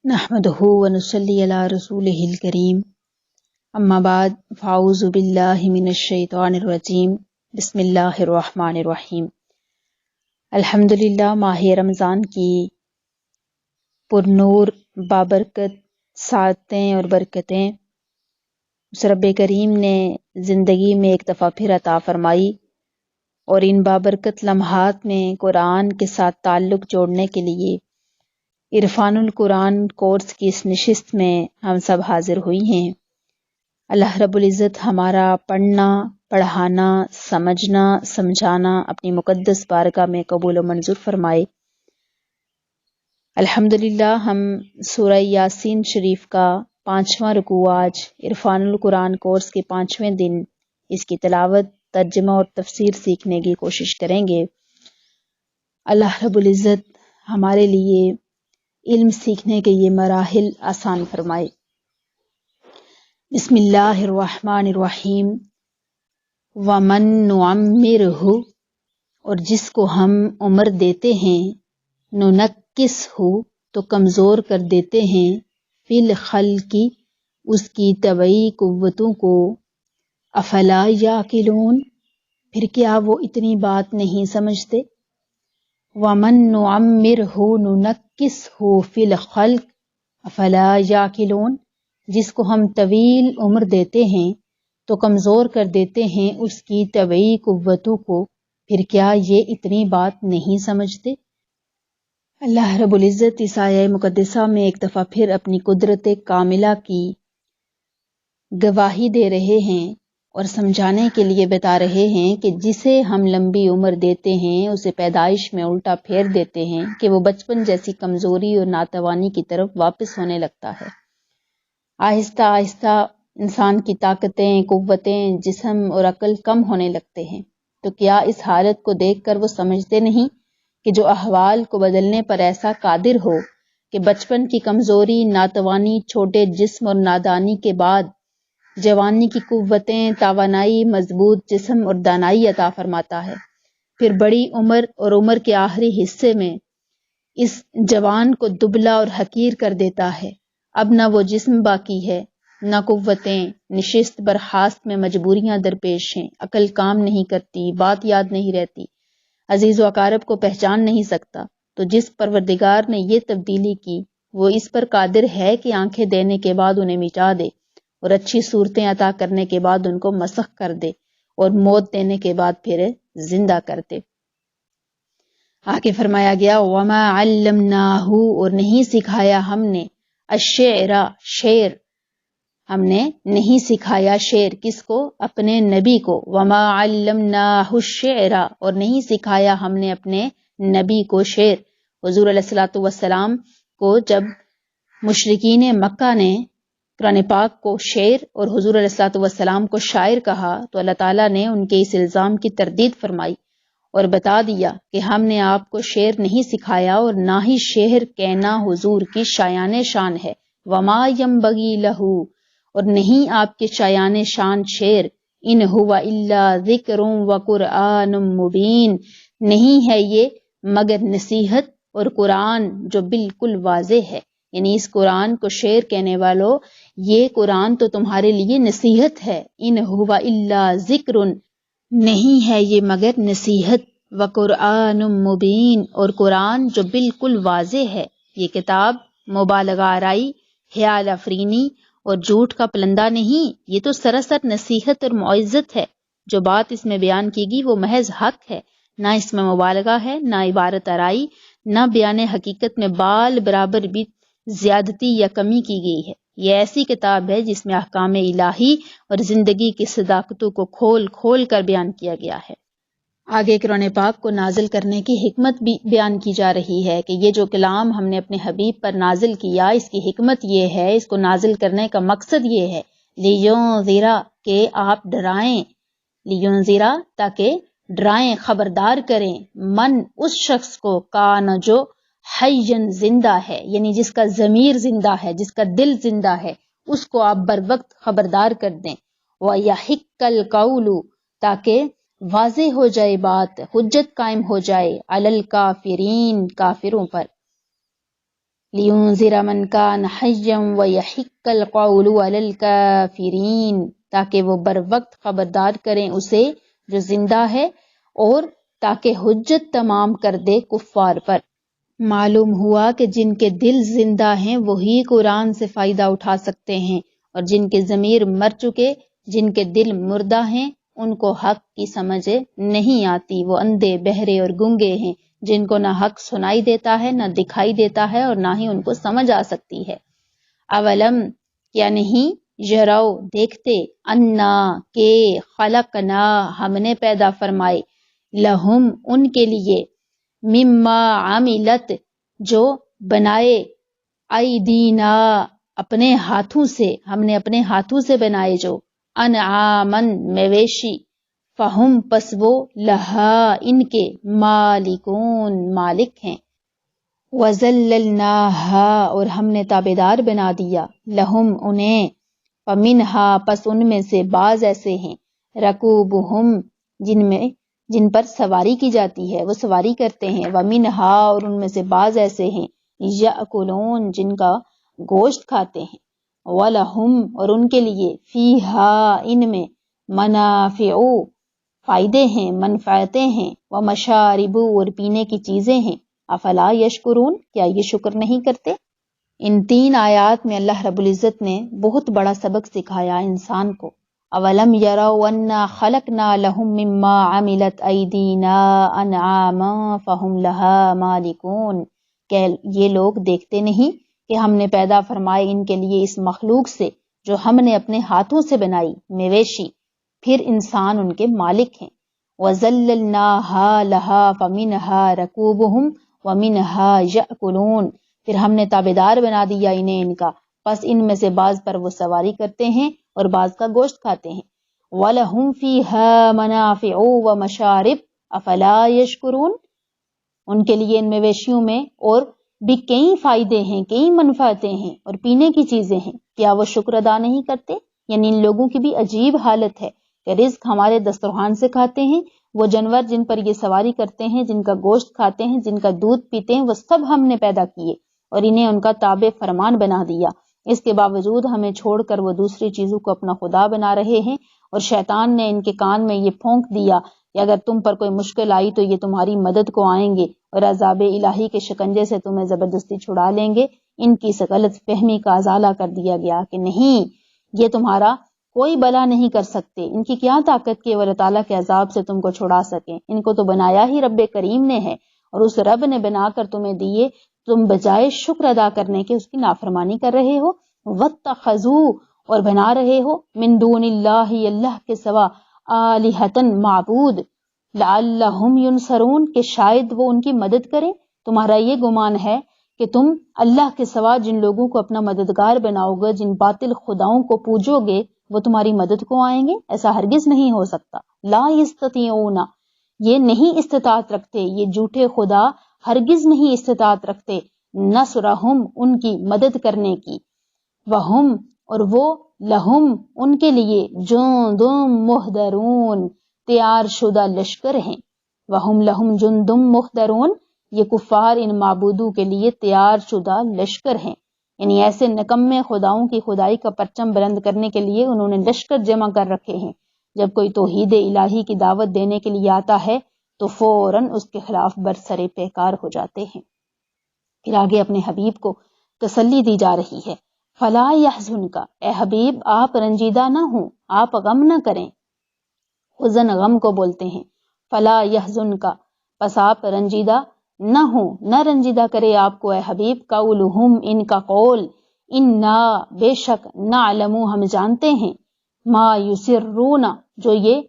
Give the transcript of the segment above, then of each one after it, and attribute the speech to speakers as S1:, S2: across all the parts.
S1: نحمدہ ونصلی علی رسولہ الکریم اما بعد فاعوذ باللہ من الشیطان الرجیم بسم اللہ الرحمن الرحیم۔ الحمدللہ ماہ رمضان کی پرنور بابرکت سعادتیں اور برکتیں اس رب کریم نے زندگی میں ایک دفعہ پھر عطا فرمائی، اور ان بابرکت لمحات میں قرآن کے ساتھ تعلق جوڑنے کے لیے عرفان القرآن کورس کی اس نشست میں ہم سب حاضر ہوئی ہیں۔ اللہ رب العزت ہمارا پڑھنا، پڑھانا، سمجھنا، سمجھانا اپنی مقدس بارگاہ میں قبول و منظور فرمائے۔ الحمدللہ ہم سورہ یاسین شریف کا 5واں رکوع آج عرفان القرآن کورس کے 5ویں دن اس کی تلاوت، ترجمہ اور تفسیر سیکھنے کی کوشش کریں گے۔ اللہ رب العزت ہمارے لیے علم سیکھنے کے یہ مراحل آسان فرمائے۔ بسم اللہ الرحمن الرحیم۔ وَمَن نُعَمِّرْهُ، اور جس کو ہم عمر دیتے ہیں، نُنَکِّسْهُ تو کمزور کر دیتے ہیں، فی الخلق اس کی طبعی قوتوں کو، افلا یعقلون پھر کیا وہ اتنی بات نہیں سمجھتے۔ وَمَن نُعَمِّرْهُ نُنَکِّسْهُ فِی الْخَلْقِ أَفَلَا یعقلون جس کو ہم طویل عمر دیتے ہیں تو کمزور کر دیتے ہیں اس کی طبعی قوتوں کو، پھر کیا یہ اتنی بات نہیں سمجھتے۔ اللہ رب العزت اس آیہ مقدسہ میں ایک دفعہ پھر اپنی قدرت کاملہ کی گواہی دے رہے ہیں اور سمجھانے کے لیے بتا رہے ہیں کہ جسے ہم لمبی عمر دیتے ہیں اسے پیدائش میں الٹا پھیر دیتے ہیں کہ وہ بچپن جیسی کمزوری اور ناتوانی کی طرف واپس ہونے لگتا ہے۔ آہستہ آہستہ انسان کی طاقتیں، قوتیں، جسم اور عقل کم ہونے لگتے ہیں، تو کیا اس حالت کو دیکھ کر وہ سمجھتے نہیں کہ جو احوال کو بدلنے پر ایسا قادر ہو کہ بچپن کی کمزوری، ناتوانی، چھوٹے جسم اور نادانی کے بعد جوانی کی قوتیں، توانائی، مضبوط جسم اور دانائی عطا فرماتا ہے، پھر بڑی عمر اور عمر کے آخری حصے میں اس جوان کو دبلا اور حقیر کر دیتا ہے۔ اب نہ وہ جسم باقی ہے، نہ قوتیں، نشست برخاست میں مجبوریاں درپیش ہیں، عقل کام نہیں کرتی، بات یاد نہیں رہتی، عزیز و اقارب کو پہچان نہیں سکتا۔ تو جس پروردگار نے یہ تبدیلی کی وہ اس پر قادر ہے کہ آنکھیں دینے کے بعد انہیں مٹا دے، اور اچھی صورتیں عطا کرنے کے بعد ان کو مسخ کر دے، اور موت دینے کے بعد پھر زندہ کر دے۔ آگے فرمایا گیا وَمَا عَلَّمْنَاهُ اور نہیں سکھایا ہم نے، الشعر شعر، ہم نے نہیں سکھایا شعر، کس کو؟ اپنے نبی کو۔ وَمَا عَلَّمْنَاهُ الشِّعْرَ اور نہیں سکھایا ہم نے اپنے نبی کو شعر۔ حضور علیہ الصلوۃ والسلام کو جب مشرکین مکہ نے قرآن پاک کو شعر اور حضور علیہ الصلوۃ والسلام کو شاعر کہا تو اللہ تعالیٰ نے ان کے اس الزام کی تردید فرمائی اور بتا دیا کہ ہم نے آپ کو شعر نہیں سکھایا، اور نہ ہی شعر کہنا حضور کی شایان شان ہے۔ وما ینبغی لہ اور نہیں آپ کے شایان شان شعر، ان ہوا الا ذکر و قرآن مبین نہیں ہے یہ مگر نصیحت اور قرآن جو بالکل واضح ہے۔ یعنی اس قرآن کو شعر کہنے والوں، یہ قرآن تو تمہارے لیے نصیحت ہے۔ ان ہوا الا ذکر نہیں ہے یہ مگر نصیحت، و قرآن مبین اور قرآن جو بالکل واضح ہے۔ یہ کتاب مبالغہ آرائی، خیال افرینی اور جھوٹ کا پلندہ نہیں، یہ تو سراسر نصیحت اور معزت ہے۔ جو بات اس میں بیان کی گئی وہ محض حق ہے، نہ اس میں مبالغہ ہے، نہ عبارت آرائی، نہ بیان حقیقت میں بال برابر بھی زیادتی یا کمی کی گئی ہے۔ یہ ایسی کتاب ہے جس میں احکام الہی اور زندگی کی صداقتوں کو کھول کھول کر بیان کیا گیا ہے۔ آگے قرآن پاک کو نازل کرنے کی حکمت بھی بیان کی جا رہی ہے کہ یہ جو کلام ہم نے اپنے حبیب پر نازل کیا، اس کی حکمت یہ ہے، اس کو نازل کرنے کا مقصد یہ ہے، لیونذرا کہ آپ ڈرائیں، لیونذرا تاکہ ڈرائیں، خبردار کریں، من اس شخص کو کان جو حیًّا زندہ ہے، یعنی جس کا ضمیر زندہ ہے، جس کا دل زندہ ہے، اس کو آپ بر وقت خبردار کر دیں۔ وَيَحِقَّ الْقَوْلُ تاکہ واضح ہو جائے بات، حجت قائم ہو جائے، علی الکافرین کافروں پر۔ لِيُنذِرَ مَنْ كَانَ حَيًّا وَيَحِقَّ الْقَوْلُ عَلَى الْكَافِرِينَ، تاکہ وہ بر وقت خبردار کریں اسے جو زندہ ہے، اور تاکہ حجت تمام کر دے کفار پر۔ معلوم ہوا کہ جن کے دل زندہ ہیں وہی قرآن سے فائدہ اٹھا سکتے ہیں، اور جن کے ضمیر مر چکے، جن کے دل مردہ ہیں، ان کو حق کی سمجھ نہیں آتی، وہ اندھے، بہرے اور گنگے ہیں، جن کو نہ حق سنائی دیتا ہے، نہ دکھائی دیتا ہے، اور نہ ہی ان کو سمجھ آ سکتی ہے۔ اولم کیا نہیں، یرو دیکھتے، انا کہ خلقنا ہم نے پیدا فرمائے، لہم ان کے لیے، مما عملت جو بنائے، ایدینا اپنے ہاتھوں سے، ہم نے اپنے ہاتھوں سے بنائے جو، انعامن مویشی، فہم پس وہ لہا ان کے، مالکون مالک ہیں، وَذَلَّلْنَاهَا اور ہم نے تابعدار بنا دیا، لہم انہیں، فَمِنْهَا پس ان میں سے بعض ایسے ہیں، رکوبہم جن پر سواری کی جاتی ہے، وہ سواری کرتے ہیں، وَمِنْهَا اور ان میں سے بعض ایسے ہیں، یأکلون جن کا گوشت کھاتے ہیں، وَلَهُمْ اور ان کے لیے، فِیہَا ان میں، منافع فائدے ہیں، منفعتیں ہیں، ومشارب اور پینے کی چیزیں ہیں، افلا یشکرون کیا یہ شکر نہیں کرتے؟ ان 3 آیات میں اللہ رب العزت نے بہت بڑا سبق سکھایا انسان کو۔ اولم یروا انا خلقنا لهم مما عملت ایدینا انعاما فہم لها مالکون، کہ یہ لوگ دیکھتے نہیں کہ ہم نے پیدا فرمائے ان کے لیے اس مخلوق سے جو ہم نے اپنے ہاتھوں سے بنائی، مویشی، پھر انسان ان کے مالک ہیں۔ وَذَلَّلْنَاهَا لَهَا فَمِنْهَا رَكُوبُهُمْ وَمِنْهَا يَأْكُلُونَ پھر ہم نے تابعدار بنا دیا انہیں ان کا، پس ان میں سے بعض پر وہ سواری کرتے ہیں اور بعض کا گوشت کھاتے ہیں۔ وَلَهُمْ فِيهَا مَنَافِعُ وَمَشَارِبُ أَفَلَا يَشْكُرُونَ ان کے لیے ان مویشیوں میں اور بھی کئی فائدے ہیں، کئی منفعتیں ہیں اور پینے کی چیزیں ہیں، کیا وہ شکر ادا نہیں کرتے؟ یعنی ان لوگوں کی بھی عجیب حالت ہے کہ رزق ہمارے دسترخوان سے کھاتے ہیں، وہ جانور جن پر یہ سواری کرتے ہیں، جن کا گوشت کھاتے ہیں، جن کا دودھ پیتے ہیں، وہ سب ہم نے پیدا کیے اور انہیں ان کا تابع فرمان بنا دیا۔ اس کے باوجود ہمیں چھوڑ کر وہ دوسری چیزوں کو اپنا خدا بنا رہے ہیں، اور شیطان نے ان کے کان میں یہ پھونک دیا کہ اگر تم پر کوئی مشکل آئی تو یہ تمہاری مدد کو آئیں گے اور عذاب الہی کے شکنجے سے تمہیں زبردستی چھڑا لیں گے۔ ان کی اس غلط فہمی کا ازالہ کر دیا گیا کہ نہیں، یہ تمہارا کوئی بلا نہیں کر سکتے، ان کی کیا طاقت کہ وہ اللہ تعالیٰ کے عذاب سے تم کو چھڑا سکیں، ان کو تو بنایا ہی رب کریم نے ہے، اور اس رب نے بنا کر تمہیں دیے، تم بجائے شکر ادا کرنے کے اس کی نافرمانی کر رہے ہو۔ وَاتَّخَذُوا اور بنا رہے ہو، من دون اللہ اللہ کے سوا، آلہۃً معبود، لعلہم ینصرون کہ شاید وہ ان کی مدد کریں۔ تمہارا یہ گمان ہے کہ تم اللہ کے سوا جن لوگوں کو اپنا مددگار بناؤ گے، جن باطل خداؤں کو پوجو گے، وہ تمہاری مدد کو آئیں گے؟ ایسا ہرگز نہیں ہو سکتا۔ لا یستطیعون یہ نہیں استطاعت رکھتے، یہ جھوٹے خدا ہرگز نہیں استطاعت رکھتے، نصرہم ان کی مدد کرنے کی، وہم اور وہ، لہم ان کے لیے، جندم محضرون تیار شدہ لشکر ہیں، وہم لہم جندم محضرون یہ کفار ان معبودوں کے لیے تیار شدہ لشکر ہیں، یعنی ایسے نکمے خداؤں کی خدائی کا پرچم بلند کرنے کے لیے انہوں نے لشکر جمع کر رکھے ہیں۔ جب کوئی توحید الہی کی دعوت دینے کے لیے آتا ہے تو فوراً اس کے خلاف برسر پیکار ہو جاتے ہیں۔ پھر آگے اپنے حبیب کو تسلی دی جا رہی ہے، فلا یحزنک اے حبیب آپ رنجیدہ نہ ہوں، آپ غم نہ کریں، حزن غم کو بولتے ہیں، فلا یحزنک پس آپ رنجیدہ نہ ہوں، نہ رنجیدہ کرے آپ کو اے حبیب، قولہم ان کا قول، انا بے شک نعلم ہم جانتے ہیں، ما یسرون جو یہ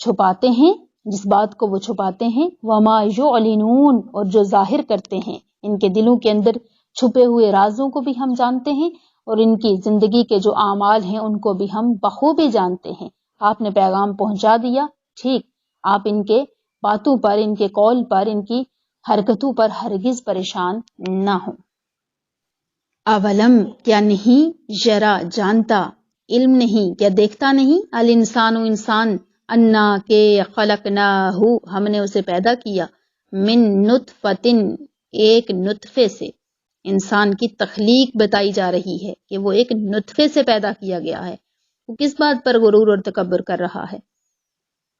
S1: چھپاتے ہیں، جس بات کو وہ چھپاتے ہیں، وما یعلنون اور جو ظاہر کرتے ہیں، ان کے دلوں کے اندر چھپے ہوئے رازوں کو بھی ہم جانتے ہیں، اور ان کی زندگی کے جو اعمال ہیں ان کو بھی ہم بخوبی جانتے ہیں۔ آپ نے پیغام پہنچا دیا، ٹھیک، آپ ان کے باتوں پر، ان کے قول پر، ان کی حرکتوں پر ہرگز پریشان نہ ہوں۔ اولم کیا نہیں، یرا جانتا، علم نہیں کیا دیکھتا نہیں، الانسان انسان، انا کے خلقناہ ہم نے اسے پیدا کیا، من نطفۃ ایک نطفے سے، انسان کی تخلیق بتائی جا رہی ہے کہ وہ ایک نطفے سے پیدا کیا گیا ہے. وہ کس بات پر غرور اور تکبر کر رہا ہے؟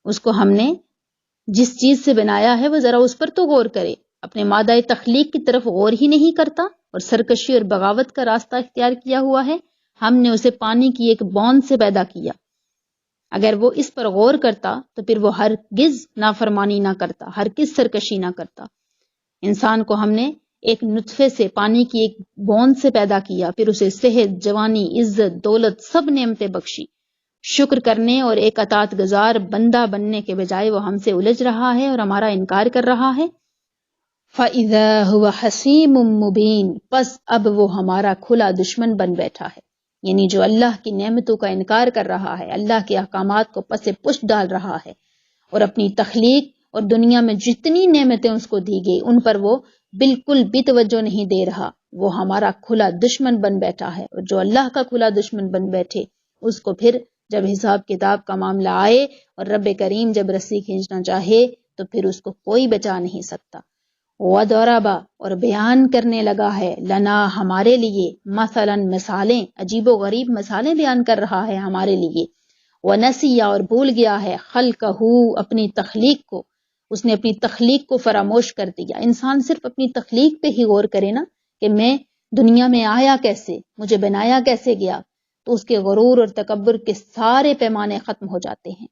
S1: اس کو ہم نے جس چیز سے بنایا ہے وہ ذرا اس پر تو غور کرے. اپنے مادہ تخلیق کی طرف غور ہی نہیں کرتا اور سرکشی اور بغاوت کا راستہ اختیار کیا ہوا ہے. ہم نے اسے پانی کی ایک بوند سے پیدا کیا. اگر وہ اس پر غور کرتا تو پھر وہ ہرگز نافرمانی نہ کرتا، ہرگز سرکشی نہ کرتا. انسان کو ہم نے ایک نطفے سے، پانی کی ایک بوند سے پیدا کیا، پھر اسے صحت، جوانی، عزت، دولت، سب نعمتیں بخشی. شکر کرنے اور ایک اطاعت گزار بندہ بننے کے بجائے وہ ہم سے الجھ رہا ہے اور ہمارا انکار کر رہا ہے. فَإِذَا هُوَ حَسِيمٌ مُبِينٌ، پس اب وہ ہمارا کھلا دشمن بن بیٹھا ہے. یعنی جو اللہ کی نعمتوں کا انکار کر رہا ہے، اللہ کے احکامات کو پس پشت ڈال رہا ہے اور اپنی تخلیق اور دنیا میں جتنی نعمتیں اس کو دی گئی ان پر وہ بالکل بھی توجہ نہیں دے رہا، وہ ہمارا کھلا دشمن بن بیٹھا ہے. اور جو اللہ کا کھلا دشمن بن بیٹھے اس کو پھر جب حساب کتاب کا معاملہ آئے اور رب کریم جب رسی کھینچنا چاہے تو پھر اس کو کوئی بچا نہیں سکتا. وَضَرَبَ، اور بیان کرنے لگا ہے، لنا، ہمارے لیے، مثلاً، مثالیں، عجیب و غریب مثالیں بیان کر رہا ہے ہمارے لیے. وَنَسِيَ، اور بھول گیا ہے، خَلْقَهُ، اپنی تخلیق کو. اس نے اپنی تخلیق کو فراموش کر دیا. انسان صرف اپنی تخلیق پہ ہی غور کرے نا کہ میں دنیا میں آیا کیسے، مجھے بنایا کیسے گیا، تو اس کے غرور اور تکبر کے سارے پیمانے ختم ہو جاتے ہیں.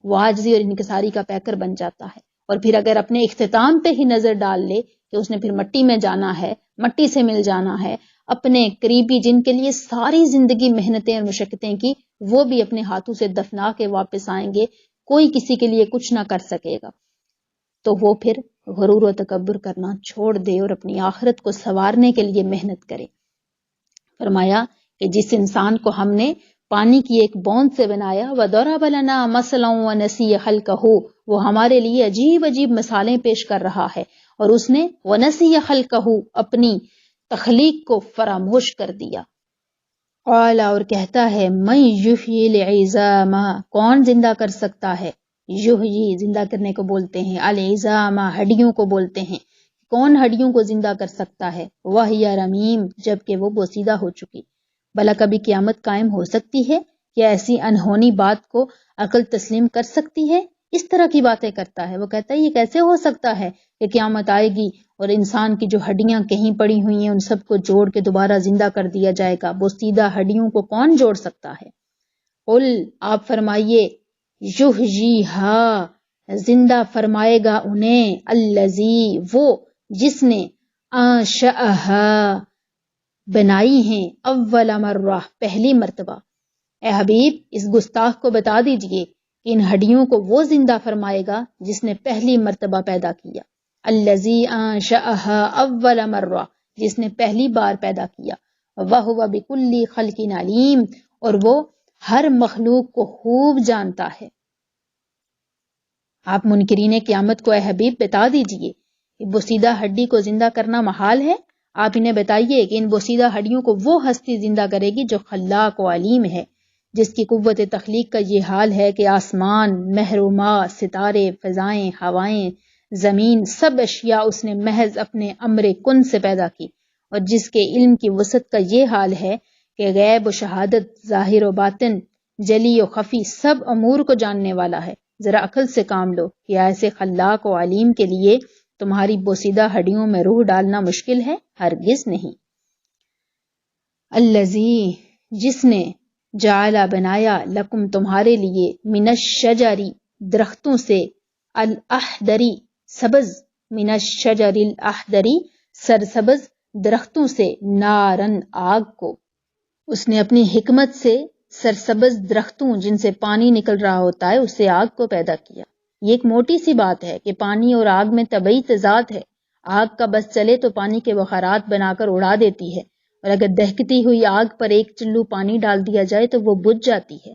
S1: وہ عاجزی اور انکساری کا پیکر بن جاتا ہے. اور پھر اگر اپنے اختتام پہ ہی نظر ڈال لے کہ اس نے پھر مٹی میں جانا ہے، مٹی سے مل جانا ہے، اپنے قریبی جن کے لیے ساری زندگی محنتیں اور مشقتیں کی وہ بھی اپنے ہاتھوں سے دفنا کے واپس آئیں گے، کوئی کسی کے لیے کچھ نہ کر سکے گا، تو وہ پھر غرور و تکبر کرنا چھوڑ دے اور اپنی آخرت کو سنوارنے کے لیے محنت کرے. فرمایا کہ جس انسان کو ہم نے پانی کی ایک بوند سے بنایا، وَضَرَبَ لَنَا مَثَلًا وَنَسِيَ خَلْقَهُ، وہ ہمارے لیے عجیب عجیب مثالیں پیش کر رہا ہے اور اس نے وَنَسِيَ خَلْقَهُ، اپنی تخلیق کو فراموش کر دیا. قال، اور کہتا ہے، مَن یحیی العظام، کون زندہ کر سکتا ہے، یحیی زندہ کرنے کو بولتے ہیں، العظام ہڈیوں کو بولتے ہیں، کون ہڈیوں کو زندہ کر سکتا ہے، وہی رمیم جبکہ وہ بوسیدہ ہو چکی. بھلا کبھی قیامت قائم ہو سکتی ہے؟ کیا ایسی انہونی بات کو عقل تسلیم کر سکتی ہے؟ اس طرح کی باتیں کرتا ہے. وہ کہتا ہے یہ کیسے ہو سکتا ہے کہ قیامت آئے گی اور انسان کی جو ہڈیاں کہیں پڑی ہوئی ہیں ان سب کو جوڑ کے دوبارہ زندہ کر دیا جائے گا. بوسیدہ ہڈیوں کو کون جوڑ سکتا ہے؟ قل، آپ فرمائیے، یحییہا، زندہ فرمائے گا انہیں، الذی، وہ جس نے، انشأہا، بنائی ہیں، اول مرہ، پہلی مرتبہ. اے حبیب، اس گستاخ کو بتا دیجئے کہ ان ہڈیوں کو وہ زندہ فرمائے گا جس نے پہلی مرتبہ پیدا کیا. الذی انشأہا اول مرہ، جس نے پہلی بار پیدا کیا. وہو بکل خلق علیم، اور وہ ہر مخلوق کو خوب جانتا ہے. آپ منکرین قیامت کو اے حبیب بتا دیجئے کہ بوسیدہ ہڈی کو زندہ کرنا محال ہے. آپ انہیں بتائیے کہ ان بوسیدہ ہڈیوں کو وہ ہستی زندہ کرے گی جو خلاق و علیم ہے، جس کی قوت تخلیق کا یہ حال ہے کہ آسمان، محروما، ستارے، فضائیں، ہوائیں، زمین، سب اشیاء اس نے محض اپنے امر کن سے پیدا کی، اور جس کے علم کی وسعت کا یہ حال ہے کہ غیب و شہادت، ظاہر و باطن، جلی و خفی سب امور کو جاننے والا ہے. ذرا عقل سے کام لو کہ ایسے خلاق و علیم کے لیے تمہاری بوسیدہ ہڈیوں میں روح ڈالنا مشکل ہے؟ ہرگز نہیں. الذی، جس نے، جعل، بنایا، لکم، تمہارے لیے، من الشجری، درختوں سے، الاخضری، سبز، من الشجر الاخضری، سرسبز درختوں سے، نارن، آگ کو. اس نے اپنی حکمت سے سرسبز درختوں جن سے پانی نکل رہا ہوتا ہے اس سے آگ کو پیدا کیا. یہ ایک موٹی سی بات ہے کہ پانی اور آگ میں طبعی تضاد ہے. آگ کا بس چلے تو پانی کے بخارات بنا کر اڑا دیتی ہے، اور اگر دہکتی ہوئی آگ پر ایک چلو پانی ڈال دیا جائے تو وہ بجھ جاتی ہے.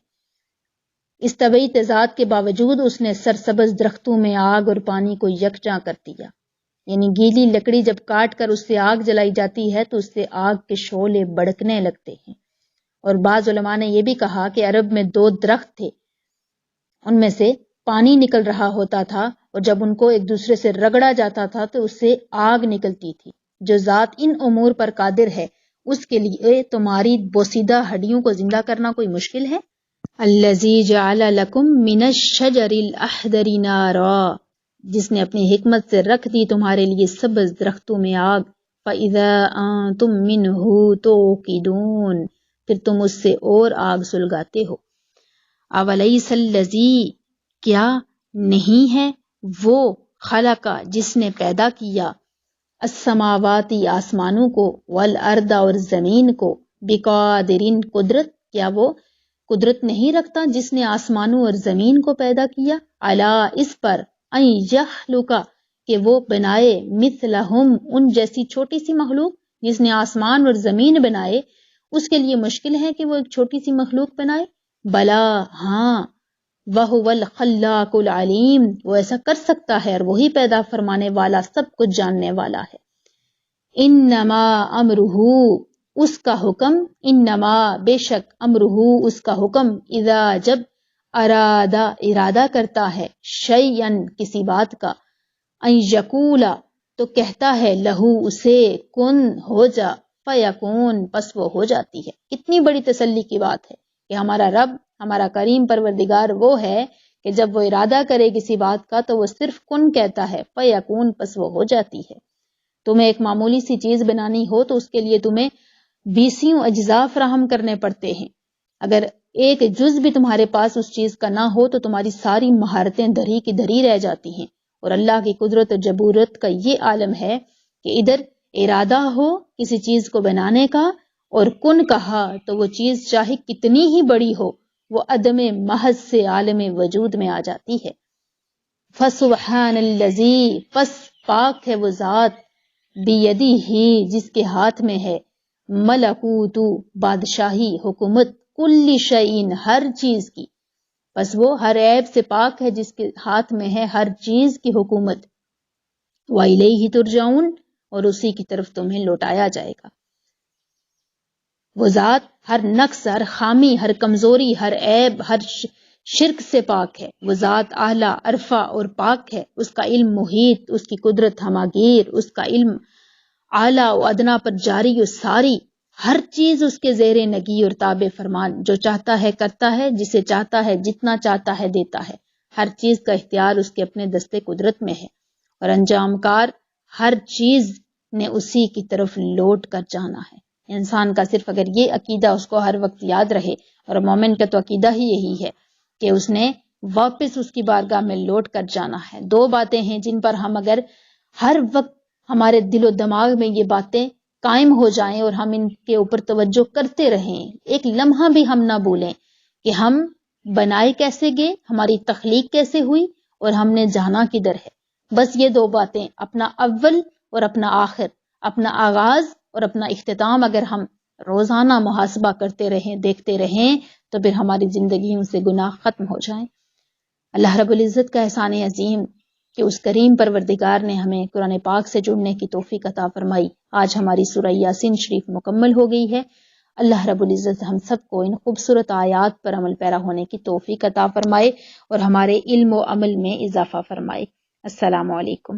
S1: اس طبعی تضاد کے باوجود اس نے سرسبز درختوں میں آگ اور پانی کو یکجاں کر دیا. یعنی گیلی لکڑی جب کاٹ کر اس سے آگ جلائی جاتی ہے تو اس سے آگ کے شعلے بڑکنے لگتے ہیں. اور بعض علماء نے یہ بھی کہا کہ عرب میں 2 درخت تھے، ان میں سے پانی نکل رہا ہوتا تھا اور جب ان کو ایک دوسرے سے رگڑا جاتا تھا تو اس سے آگ نکلتی تھی. جو ذات ان امور پر قادر ہے اس کے لیے تمہاری بوسیدہ ہڈیوں کو زندہ کرنا کوئی مشکل ہے؟ الذی جعل لکم من الشجر الاخضر نارا، جس نے اپنی حکمت سے رکھ دی تمہارے لیے سبز درختوں میں آگ، فَإِذَا أَنْتُمْ مِنْهُ تُوقِدُونَ، پھر تم اس سے اور آگ سلگاتے ہو۔ اَوَلَيْسَ الَّذِي، کیا نہیں ہے وہ، خلق جس نے پیدا کیا، السماواتی آسمانوں کو، والارض اور زمین کو، بقادرین قدرت، کیا وہ قدرت نہیں رکھتا جس نے آسمانوں اور زمین کو پیدا کیا، علی اس پر، ان یخلق کہ وہ بنائے، مثلہم ان جیسی چھوٹی سی مخلوق، جس نے آسمان اور زمین بنائے اس کے لیے مشکل ہے کہ وہ ایک چھوٹی سی مخلوق بنائے؟ بلا ہاں، وَهُوَ الْخَلَّاقُ الْعَلِيمُ، وہ ایسا کر سکتا ہے اور وہی پیدا فرمانے والا سب کچھ جاننے والا ہے۔ انما امرہ، اس کا حکم، انما بے شک، امرہ اس کا حکم، اذا جب، ارادہ کرتا ہے، شیئن کسی بات کا، ان یقولا تو کہتا ہے، لہو اسے، کن ہو جا، فیکون پس وہ ہو جاتی ہے۔ کتنی بڑی تسلی کی بات ہے کہ ہمارا رب، ہمارا کریم پروردگار وہ ہے کہ جب وہ ارادہ کرے کسی بات کا تو وہ صرف کن کہتا ہے، فیکون پس وہ ہو جاتی ہے۔ تمہیں ایک معمولی سی چیز بنانی ہو تو اس کے لیے تمہیں 20 اجزاء فراہم کرنے پڑتے ہیں۔ اگر ایک جز بھی تمہارے پاس اس چیز کا نہ ہو تو تمہاری ساری مہارتیں دھری کی دھری رہ جاتی ہیں۔ اور اللہ کی قدرت و جبروت کا یہ عالم ہے کہ ادھر ارادہ ہو کسی چیز کو بنانے کا اور کن کہا تو وہ چیز چاہے کتنی ہی بڑی ہو وہ عدم محض سے عالم وجود میں آ جاتی ہے۔ فسبحان الذی، پس پاک ہے وہ ذات، بیدی ہی جس کے ہاتھ میں ہے، ملکوت بادشاہی، حکومت، کل شیء ہر چیز کی، بس وہ ہر عیب سے پاک ہے جس کے ہاتھ میں ہے ہر چیز کی حکومت۔ وَإِلَيْهِ تُرْجَعُونَ، اور اسی کی طرف تمہیں لوٹایا جائے گا۔ وہ ذات ہر نقص، ہر خامی، ہر کمزوری، ہر عیب، ہر شرک سے پاک ہے۔ وہ ذات اعلیٰ، عرفہ اور پاک ہے۔ اس کا علم محیط، اس کی قدرت ہماگیر، اس کا علم اعلیٰ و ادنا پر جاری و ساری، ہر چیز اس کے زیر نگی اور تابع فرمان، جو چاہتا ہے کرتا ہے، جسے چاہتا ہے جتنا چاہتا ہے دیتا ہے، ہر چیز کا اختیار اس کے اپنے دستے قدرت میں ہے، اور انجام کار ہر چیز نے اسی کی طرف لوٹ کر جانا ہے۔ انسان کا صرف اگر یہ عقیدہ اس کو ہر وقت یاد رہے، اور مومن کا تو عقیدہ ہی یہی ہے کہ اس نے واپس اس کی بارگاہ میں لوٹ کر جانا ہے۔ دو باتیں ہیں جن پر ہم اگر ہر وقت ہمارے دل و دماغ میں یہ باتیں قائم ہو جائیں اور ہم ان کے اوپر توجہ کرتے رہیں، ایک لمحہ بھی ہم نہ بھولیں کہ ہم بنائے کیسے گئے، ہماری تخلیق کیسے ہوئی اور ہم نے جانا کدھر ہے۔ بس یہ دو باتیں، اپنا اول اور اپنا آخر، اپنا آغاز اور اپنا اختتام اگر ہم روزانہ محاسبہ کرتے رہیں، دیکھتے رہیں، تو پھر ہماری زندگیوں سے گناہ ختم ہو جائیں۔ اللہ رب العزت کا احسان عظیم کہ اس کریم پروردگار نے ہمیں قرآن پاک سے جڑنے کی توفیق عطا فرمائی۔ آج ہماری سورہ یاسین شریف مکمل ہو گئی ہے۔ اللہ رب العزت ہم سب کو ان خوبصورت آیات پر عمل پیرا ہونے کی توفیق عطا فرمائے اور ہمارے علم و عمل میں اضافہ فرمائے۔ السلام علیکم۔